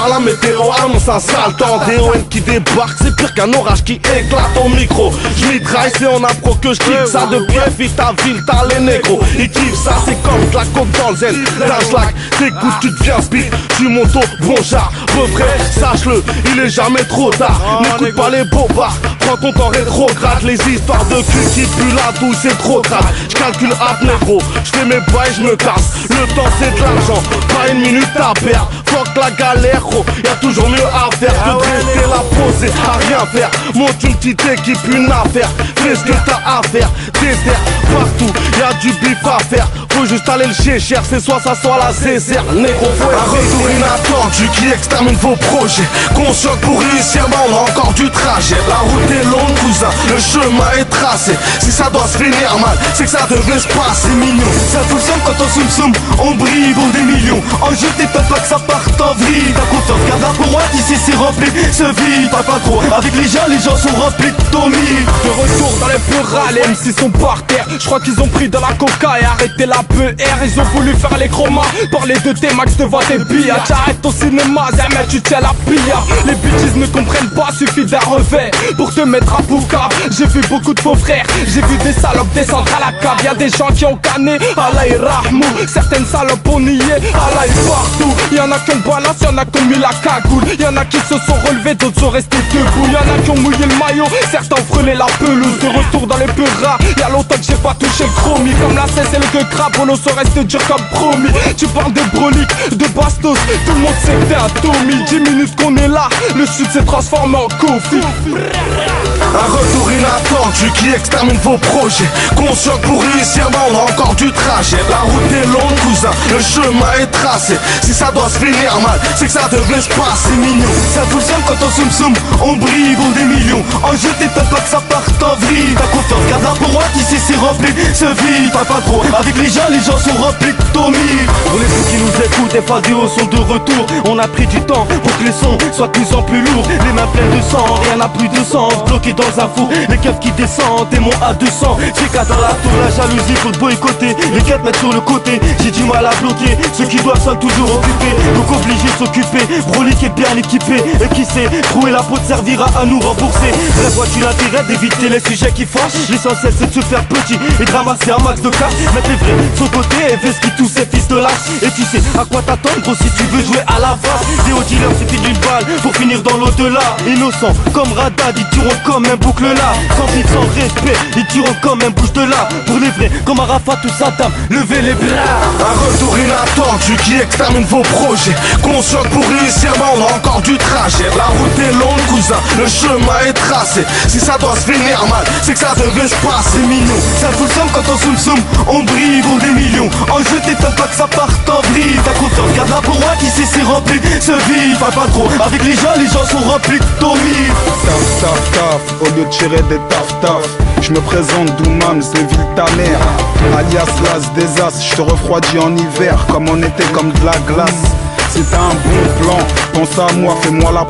pas la météo, annonce un sale temps. DON qui débarque, c'est pire qu'un orage qui éclate au micro. J'mitraille, c'est en impro que j'kick ça. Depuis FI ta ville, t'as les négros. Ils kiffent ça, c'est comme de la coke dans le zen. D'un schlag, t'écoutes, tu deviens speed. Tu montes au bon char, refrain, sache-le, il est jamais trop tard. N'écoute pas les bobards, prends ton temps rétrograde. Les histoires de cul qui puent la douce, c'est trop grave. J'calcule à négro, j'fais mes bails, j'me casse. Le temps c'est de l'argent, pas une minute à perdre. Fuck la galère, gros, y'a toujours mieux à faire que de rester là posé à rien faire. Monte une petite équipe, une affaire, fais ce que t'as à faire. Désert, partout, y'a du bif à faire. Faut juste aller le chier cher, c'est soit ça soit la zézère. Négro, faut un retour inattendu qui extermine vos projets. Conscient que pour réussir, bah on a encore du trajet. La route est longue, cousin, le chemin est tracé. Si ça doit se finir mal, c'est que ça devrait se passer mignon. Ça fonctionne quand on soum on brille pour des millions. En jeu t'es pas que ça parte en vrille. Ta confiance, garde-la pour moi, ici c'est rempli. Ce vide, pas trop. Avec les gens sont remplis de Tommy. De retour dans les plurales, les MC sont par terre. Je crois qu'ils ont pris de la coca et arrêté la PR. Ils ont voulu faire les chromas, parler de tes max devant tes billes. T'arrêtes ton cinéma, jamais tu tiens la pilla. Les bitches ne comprennent pas, suffit d'un revers pour te mettre à boucave. J'ai vu beaucoup de faux frères, j'ai vu des salopes descendre à la cave. Y'a des gens qui ont canné, Allah et Rahmou. Certaines salopes ont nié, Allah est partout. Y'en a qui ont balance, y'en a qui ont mis la cagoule. Y'en a qui se sont relevés, d'autres sont restés debout. Y'en a qui ont mouillé le maillot, certains ont frôlé la pelouse. De retour dans les peu rares, y'a longtemps que j'ai pas touché le chromie. Comme la cesse et le que crabe, on se reste dur comme promis. Tu parles de broliques, de bastos, tout le monde sait que t'es un Tommy. 10 minutes qu'on est là, le sud s'est transformé en Kofi. Un retour inattendu qui extermine vos projets. Conscient que pour réussir, bah on a encore du trajet. La route est longue, cousin, le chemin est tracé. Si ça doit se finir mal, c'est que ça devrait se passer mignon. Ça fonctionne quand on soum on brille pour des millions. En jeu t'es pas que ça parte en vrille. Ta confiance, garde-la pour moi, ici c'est rempli. Ce vide, pas trop. Avec les gens sont remplis de Tommy. Pour les ceux qui nous écoutent, les fadios sont de retour. On a pris du temps pour que les sons soient de plus en plus lourds. Les mains pleines de sang, rien n'a plus de sens. Bloqué dans un four, les keufs qui descendent, démons à 200. J'ai qu'à dans la tour, la jalousie faut te boycotter. Les keufs mettent sur le côté, j'ai du mal à bloquer. Ceux qui doivent sont toujours occupés, donc obligés de s'occuper. Brolique est bien équipé, et qui sait, trouver la peau te servira à nous rembourser. Bref, vois-tu l'intérêt d'éviter les sujets qui fâchent. L'essentiel c'est de se faire petit et de ramasser un max de cash. Mettre les vrais sur le côté et fais ce qui tous ces fils de lâche. Et tu sais à quoi t'attendre gros si tu veux jouer à la face. Des hauts dealers c'est fini une balle pour finir dans l'au-delà. Innocent comme Radad, ils tueront comme un boucle là. Sans vide, sans respect, ils tueront comme un bouche de là. Pour les vrais comme Arafat ou Saddam, levez les bras. Un retour inattendu qui extermine vos projets. Conscient que pour réussir, bah on a encore du trajet. La route est longue, cousin, le chemin est tracé. Si ça doit se finir mal, c'est que ça devrait se passer mignon. Ça fonctionne quand on soum on brille pour des millions. En jeu t'étonnes pas que ça parte en vrille. Ta confiance, garde-la pour moi, qui sait c'est rempli. Ce vide, pas trop. Avec les gens sont remplis de Tommy. Taf taf taf, au lieu de tirer des taf taf. Je me présente Doumams de ville ta mère. Alias l'as des as, je te refroidis en hiver. Comme on était comme de la glace. Si t'as un bon plan, pense à moi, fais-moi la